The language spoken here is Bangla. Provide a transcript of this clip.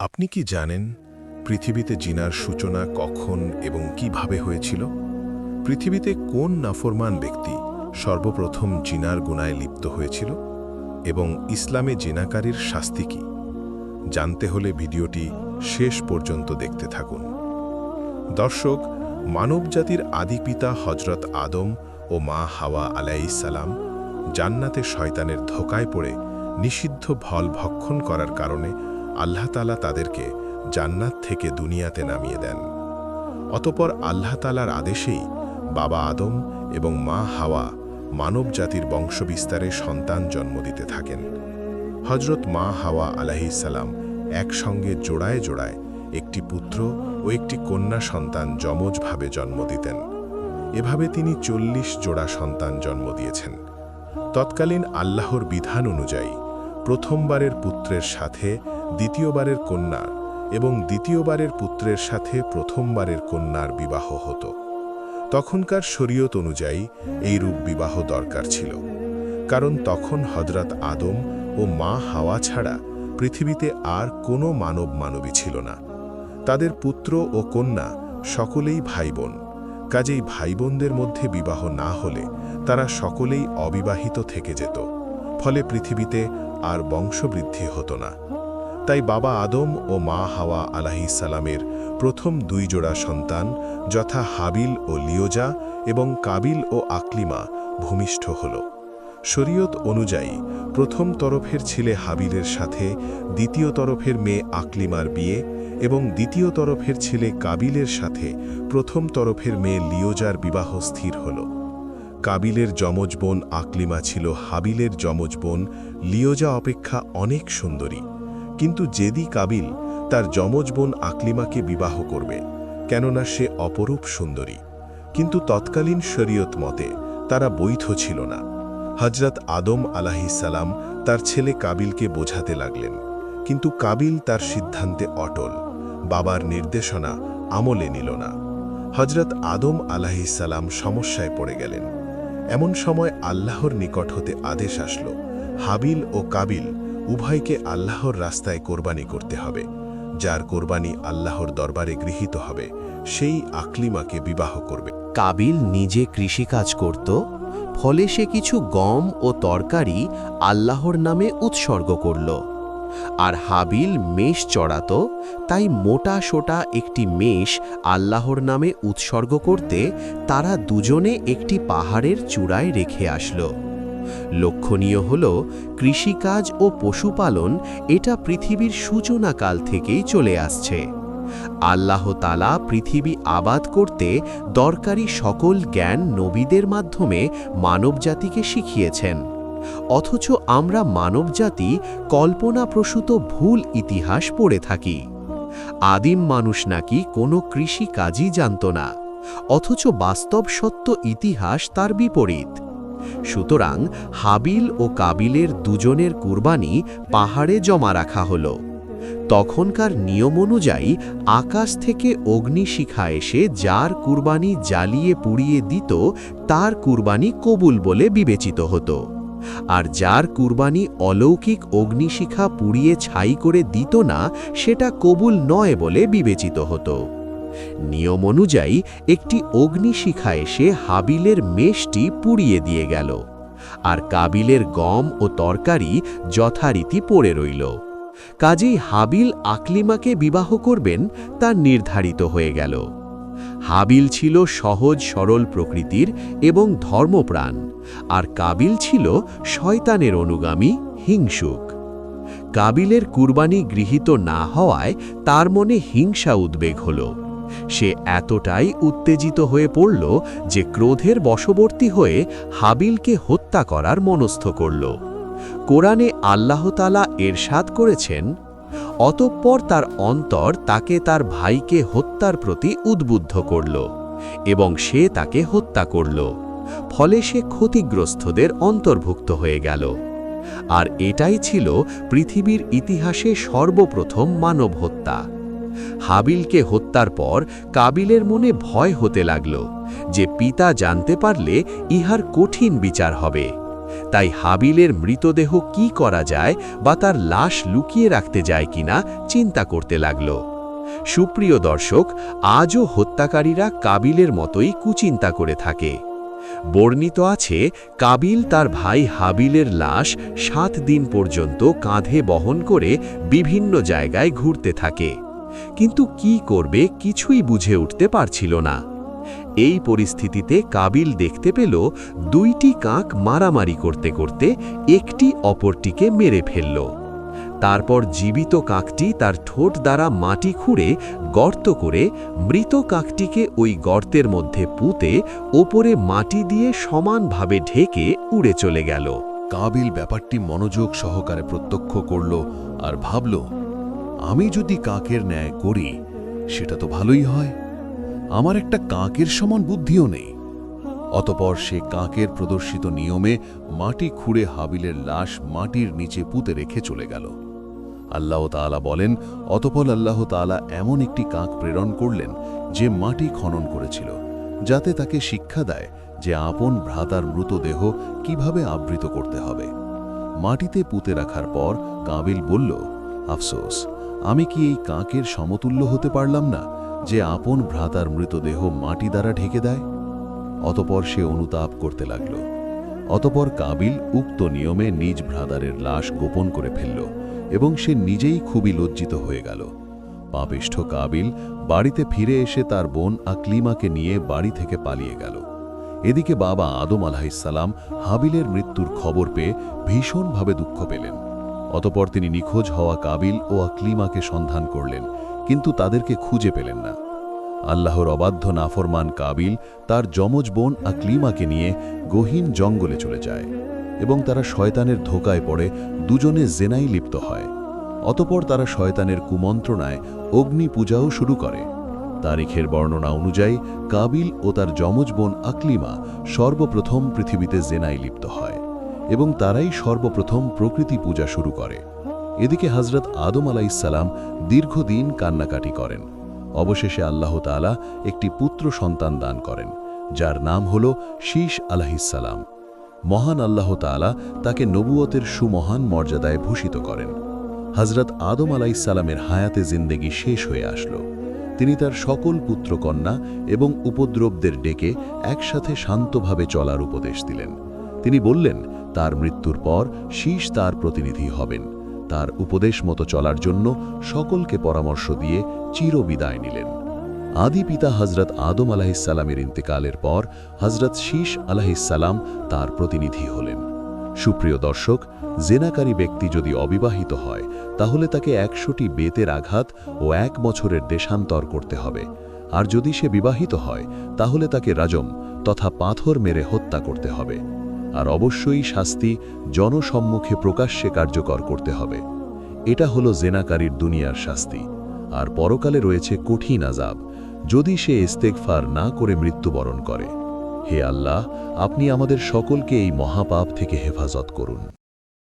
আপনি কি জানেন পৃথিবীতে জিনার সূচনা কখন এবং কিভাবে হয়েছিল? পৃথিবীতে কোন নাফরমান ব্যক্তি সর্বপ্রথম জিনার গুনায় লিপ্ত হয়েছিল এবং ইসলামে জিনাকারীর শাস্তি কি? জানতে হলে ভিডিওটি শেষ পর্যন্ত দেখতে থাকুন। দর্শক, মানবজাতির আদিপিতা হজরত আদম ও মা হাওয়া আলাইহিস সালাম জান্নাতে শয়তানের ধোঁকায় পড়ে নিষিদ্ধ ফল ভক্ষণ করার কারণে আল্লাহ তাআলা তাদেরকে জান্নাত থেকে দুনিয়াতে নামিয়ে দেন। অতঃপর আল্লাহ তাআলার আদেশেই বাবা আদম এবং মা হাওয়া মানবজাতির বংশবিস্তারে সন্তান জন্ম দিতে থাকেন। হজরত মা হাওয়া আলাইহিস সালাম একসঙ্গে জোড়ায় জোড়ায় একটি পুত্র ও একটি কন্যা সন্তান যমজভাবে জন্ম দিতেন। এভাবে তিনি 40 জোড়া সন্তান জন্ম দিয়েছেন। তৎকালীন আল্লাহর বিধান অনুযায়ী প্রথমবারের পুত্রের সাথে দ্বিতীয়বারের কন্যার এবং দ্বিতীয়বারের পুত্রের সাথে প্রথমবারের কন্যার বিবাহ হতো। তখনকার শরীয়ত অনুযায়ী এইরূপ বিবাহ দরকার ছিল, কারণ তখন হযরত আদম ও মা হাওয়া ছাড়া পৃথিবীতে আর কোনো মানবী ছিল না। তাদের পুত্র ও কন্যা সকলেই ভাই বোন, কাজেই ভাই বোনদের মধ্যে বিবাহ না হলে তারা সকলেই অবিবাহিত থেকে যেত, ফলে পৃথিবীতে আর বংশবৃদ্ধি হতো না। তাই বাবা আদম ও মা হাওয়া আলাইহিস সালামের প্রথম 2 জোড়া সন্তান যথা হাবিল ও লিওজা এবং কাবিল ও আকলিমা ভূমিষ্ঠ হল। শরীয়ত অনুযায়ী প্রথম তরফের ছেলে হাবিলের সাথে দ্বিতীয় তরফের মেয়ে আকলিমার বিয়ে এবং দ্বিতীয় তরফের ছেলে কাবিলের সাথে প্রথম তরফের মেয়ে লিওজার বিবাহ স্থির হল। কাবিলের যমজ বোন আকলিমা ছিল হাবিলের যমজ বোন লিওজা অপেক্ষা অনেক সুন্দরী, কিন্তু জেদি কাবিল তার যমজ বোন আকলিমাকে বিবাহ করবে, কেননা সে অপরূপ সুন্দরী। কিন্তু তৎকালীন শরীয়ত মতে তারা বৈধ ছিল না। হযরত আদম আলাইহিস সালাম তার ছেলে কাবিলকে বোঝাতে লাগলেন, কিন্তু কাবিল তার সিদ্ধান্তে অটল, বাবার নির্দেশনা আমলে নিল না। হযরত আদম আলাইহিস সালাম সমস্যায় পড়ে গেলেন। এমন সময় আল্লাহর নিকট হতে আদেশ আসলো, হাবিল ও কাবিল উভয়কে আল্লাহর রাস্তায় কোরবানি করতে হবে। যার কোরবানি আল্লাহর দরবারে গৃহীত হবে সেই আকলিমাকে বিবাহ করবে। কাবিল নিজে কৃষিকাজ করত, ফলে সে কিছু গম ও তরকারি আল্লাহর নামে উৎসর্গ করল। আর হাবিল মেষ চড়াত, তাই মোটা সোটা একটি মেষ আল্লাহর নামে উৎসর্গ করতে তারা দুজনে একটি পাহাড়ের চূড়ায় রেখে আসলো। লক্ষণীয় হল, কৃষিকাজ ও পশুপালন এটা পৃথিবীর সূচনাকাল থেকেই চলে আসছে। আল্লাহ তাআলা পৃথিবী আবাদ করতে দরকারি সকল জ্ঞান নবীদের মাধ্যমে মানবজাতিকে শিখিয়েছেন, অথচ আমরা মানবজাতি কল্পনাপ্রসূত ভুল ইতিহাস পড়ে থাকি। আদিম মানুষ নাকি কোনো কৃষিকাজই জানত না, অথচ বাস্তব সত্য ইতিহাস তার বিপরীত। সুতরাং হাবিল ও কাবিলের দুজনের কুরবানি পাহাড়ে জমা রাখা হল। তখনকার নিয়ম অনুযায়ী আকাশ থেকে অগ্নিশিখা এসে যার কুরবানি জ্বালিয়ে পুড়িয়ে দিত তার কুরবানি কবুল বলে বিবেচিত হতো, আর যার কুরবানি অলৌকিক অগ্নিশিখা পুড়িয়ে ছাই করে দিত না সেটা কবুল নয় বলে বিবেচিত হতো। নিয়ম অনুযায়ী একটি অগ্নিশিখা এসে হাবিলের মেষটি পুড়িয়ে দিয়ে গেল, আর কাবিলের গম ও তরকারি যথারীতি পড়ে রইল। কাজেই হাবিল আকলিমাকে বিবাহ করবেন তা নির্ধারিত হয়ে গেল। হাবিল ছিল সহজ সরল প্রকৃতির এবং ধর্মপ্রাণ, আর কাবিল ছিল শয়তানের অনুগামী, হিংসুক। কাবিলের কুরবানি গৃহীত না হওয়ায় তার মনে হিংসা উদ্বেগ হল। সে এতটাই উত্তেজিত হয়ে পড়ল যে ক্রোধের বশবর্তী হয়ে হাবিলকে হত্যা করার মনস্থ করল। কোরআনে আল্লাহ তাআলা ইরশাদ করেছেন, অতঃপর তার অন্তর তাকে তার ভাইকে হত্যার প্রতি উদ্বুদ্ধ করল এবং সে তাকে হত্যা করল, ফলে সে ক্ষতিগ্রস্তদের অন্তর্ভুক্ত হয়ে গেল। আর এটাই ছিল পৃথিবীর ইতিহাসে সর্বপ্রথম মানব হত্যা। হাবিলকে হত্যার পর কাবিলের মনে ভয় হতে লাগল যে পিতা জানতে পারলে ইহার কঠিন বিচার হবে, তাই হাবিলের মৃতদেহ কি করা যায় বা তার লাশ লুকিয়ে রাখতে যায় কিনা চিন্তা করতে লাগল। সুপ্রিয় দর্শক, আজও হত্যাকারীরা কাবিলের মতোই কুচিন্তা করে থাকে। বর্ণিত আছে, কাবিল তার ভাই হাবিলের লাশ 7 দিন পর্যন্ত কাঁধে বহন করে বিভিন্ন জায়গায় ঘুরতে থাকে, কিন্তু কি করবে কিছুই বুঝে উঠতে পারছিল না। এই পরিস্থিতিতে কাবিল দেখতে পেল 2টি কাক মারামারি করতে করতে একটি অপরটিকে মেরে ফেলল। তারপর জীবিত কাকটি তার ঠোঁট দ্বারা মাটি খুঁড়ে গর্ত করে মৃত কাকটিকে ওই গর্তের মধ্যে পুঁতে ওপরে মাটি দিয়ে সমানভাবে ঢেকে উড়ে চলে গেল। কাবিল ব্যাপারটি মনোযোগ সহকারে প্রত্যক্ষ করল আর ভাবল, আমি যদি কাকের ন্যায় করি সেটা তো ভালোই হয়, আমার একটা কাকের সমান বুদ্ধিও নেই। অতপর সে কাকের প্রদর্শিত নিয়মে মাটি খুঁড়ে হাবিলের লাশ মাটির নিচে পুঁতে রেখে চলে গেল। আল্লাহ তাআলা বলেন, অতপর আল্লাহ তাআলা এমন একটি কাক প্রেরণ করলেন যে মাটি খনন করেছিল, যাতে তাকে শিক্ষা দেয় যে আপন ভ্রাতার মৃতদেহ কিভাবে আবৃত করতে হবে। মাটিতে পুঁতে রাখার পর কাবিল বলল, আফসোস, আমি কি এই কাকের সমতুল্য হতে পারলাম না যে আপন ভ্রাতার মৃতদেহ মাটি দ্বারা ঢেকে দেয়? অতপর সে অনুতাপ করতে লাগল। অতপর কাবিল উক্ত নিয়মে নিজ ভ্রাতারের লাশ গোপন করে ফেলল এবং সে নিজেই খুবই লজ্জিত হয়ে গেল। পাপিষ্ঠ কাবিল বাড়িতে ফিরে এসে তার বোন আকলিমাকে নিয়ে বাড়ি থেকে পালিয়ে গেল। এদিকে বাবা আদম আলাইহিসসালাম হাবিলের মৃত্যুর খবর পেয়ে ভীষণভাবে দুঃখ পেলেন। অতপর তিনি নিখোঁজ হওয়া কাবিল ও আকলিমাকে সন্ধান করলেন, কিন্তু তাদেরকে খুঁজে পেলেন না। আল্লাহর অবাধ্য নাফরমান কাবিল তার যমজ বোন আকলিমাকে নিয়ে গহীন জঙ্গলে চলে যায় এবং তারা শয়তানের ধোকায় পড়ে দুজনে জেনাই লিপ্ত হয়। অতপর তারা শয়তানের কুমন্ত্রণায় অগ্নি পূজাও শুরু করে। তারিখের বর্ণনা অনুযায়ী কাবিল ও তার যমজ বোন আকলিমা সর্বপ্রথম পৃথিবীতে জেনাই লিপ্ত হয় এবং তারাই সর্বপ্রথম প্রকৃতি পূজা শুরু করে। এদিকে হযরত আদম আলাইহিসসালাম দীর্ঘদিন কান্নাকাটি করেন। অবশেষে আল্লাহ তাআলা একটি পুত্র সন্তান দান করেন, যার নাম হল শীশ আলাইহিসসালাম। মহান আল্লাহ তাআলা তাকে নবুয়তের সুমহান মর্যাদায় ভূষিত করেন। হযরত আদম আলাইহিসসালামের হায়াতে জিন্দেগি শেষ হয়ে আসলো। তিনি তার সকল পুত্রকন্যা এবং উপদ্রবদের ডেকে একসাথে শান্তভাবে চলার উপদেশ দিলেন। তিনি বললেন, তার মৃত্যুর পর শীশ তার প্রতিনিধি হবেন। তার উপদেশ মতো চলার জন্য সকলকে পরামর্শ দিয়ে চিরবিদায় নিলেন। আদি পিতা হযরত আদম আলাইহিসসালামের ইন্তেকালের পর হযরত শীশ আলাইহিসসালাম তার প্রতিনিধি হলেন। সুপ্রিয় দর্শক, জেনাকারী ব্যক্তি যদি অবিবাহিত হয় তাহলে তাকে 100টি বেতের আঘাত ও 1 বছরের দেশান্তর করতে হবে, আর যদি সে বিবাহিত হয় তাহলে তাকে রাজম তথা পাথর মেরে হত্যা করতে হবে, আর অবশ্যই শাস্তি জনসম্মুখে প্রকাশ্যে কার্যকর করতে হবে। এটা হলো জেনাকারীর দুনিয়ার শাস্তি। আর পরকালে রয়েছে কঠিন আযাব যদি সে ইস্তেগফার না করে মৃত্যুবরণ করে। হে আল্লাহ, আপনি আমাদের সকলকে এই মহাপাপ থেকে হেফাজত করুন।